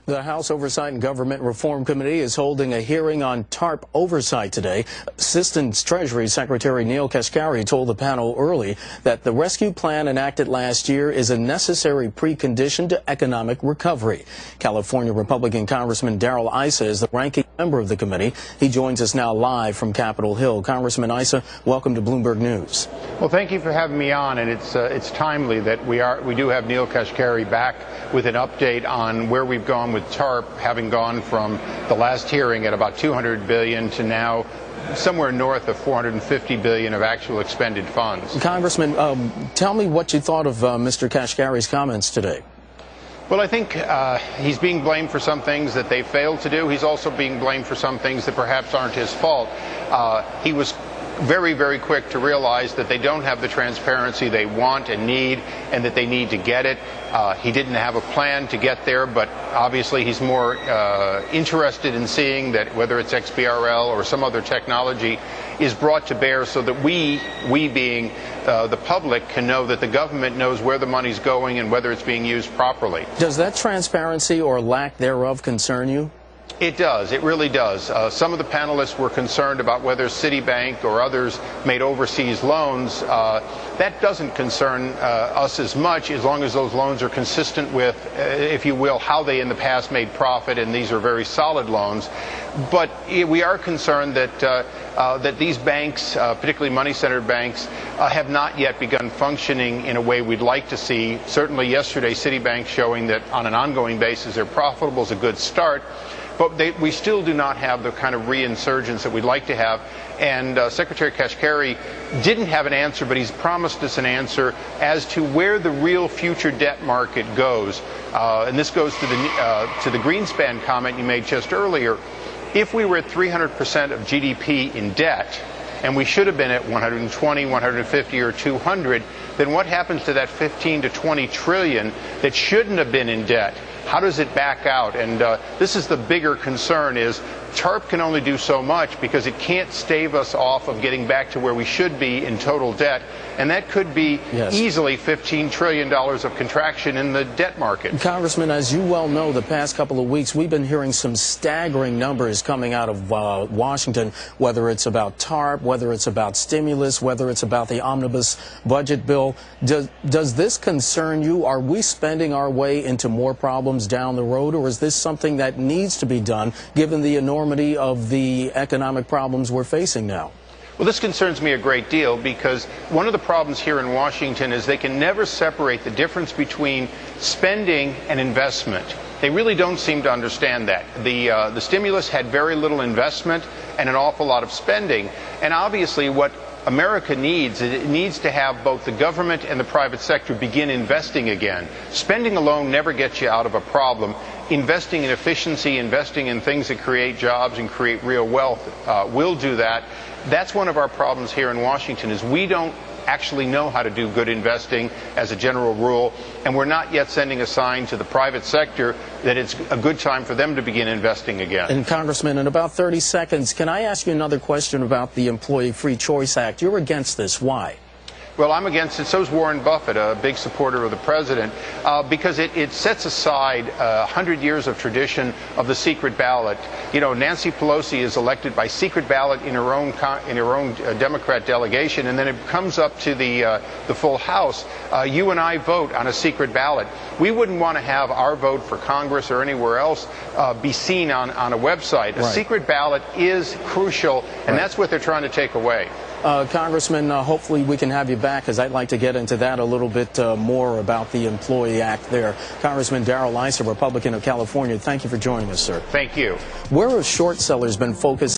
The House Oversight and Government Reform Committee is holding a hearing on TARP oversight today. Assistant Treasury Secretary Neil Kashkari told the panel early that the rescue plan enacted last year is a necessary precondition to economic recovery. California Republican Congressman Issa is the ranking member of the committee. He joins us now live from Capitol Hill. Congressman Issa, welcome to Bloomberg News. Well, thank you for having me on, and it's timely that we do have Neil Kashkari back with an update on where we've gone with TARP, having gone from the last hearing at about $200 billion to now somewhere north of $450 billion of actual expended funds. Congressman, tell me what you thought of Mr. Kashkari's comments today. Well, I think he's being blamed for some things that they failed to do. He's also being blamed for some things that perhaps aren't his fault. He was very, very quick to realize that they don't have the transparency they want and need, and that they need to get it. He didn't have a plan to get there, but obviously he's more interested in seeing that whether it's XBRL or some other technology is brought to bear so that we being the public can know that the government knows where the money's going and whether it's being used properly. Does that transparency or lack thereof concern you? It does. It really does. Some of the panelists were concerned about whether Citibank or others made overseas loans. That doesn't concern us as much as long as those loans are consistent with, if you will, how they in the past made profit, and these are very solid loans. But we are concerned that that these banks, particularly money-centered banks, have not yet begun functioning in a way we'd like to see. Certainly yesterday, Citibank showing that on an ongoing basis they're profitable is a good start. But we still do not have the kind of reinsurgence that we'd like to have. And Secretary Kashkari didn't have an answer, but he's promised us an answer as to where the real future debt market goes. And this goes to the Greenspan comment you made just earlier. If we were at 300% of GDP in debt, and we should have been at 120, 150, or 200, then what happens to that 15 to 20 trillion that shouldn't have been in debt? How does it back out? And this is the bigger concern, is TARP can only do so much because it can't stave us off of getting back to where we should be in total debt. And that could be easily $15 trillion of contraction in the debt market. Congressman, as you well know, the past couple of weeks we've been hearing some staggering numbers coming out of Washington, whether it's about TARP, whether it's about stimulus, whether it's about the omnibus budget bill. Does this concern you? Are we spending our way into more problems down the road, or is this something that needs to be done given the enormity of the economic problems we're facing now? Well, this concerns me a great deal because one of the problems here in Washington is they can never separate the difference between spending and investment. They really don't seem to understand that. The stimulus had very little investment and an awful lot of spending. And obviously what America needs, it needs to have both the government and the private sector begin investing again. Spending alone never gets you out of a problem. Investing in efficiency, investing in things that create jobs and create real wealth will do that. That's one of our problems here in Washington, is we don't actually know how to do good investing as a general rule, and we're not yet sending a sign to the private sector that it's a good time for them to begin investing again. And Congressman, in about 30 seconds, can I ask you another question about the Employee Free Choice Act? You're against this. Why? Well, I'm against it. So is Warren Buffett, a big supporter of the president, because it sets aside 100 years of tradition of the secret ballot. You know, Nancy Pelosi is elected by secret ballot in her own Democrat delegation, and then it comes up to the full House. You and I vote on a secret ballot. We wouldn't want to have our vote for Congress or anywhere else be seen on a website. A secret ballot is crucial, and that's what they're trying to take away. Congressman, hopefully we can have you back, because I'd like to get into that a little bit more about the Employee Act there. Congressman Issa, Republican of California, thank you for joining us, sir. Thank you. Where have short sellers been focused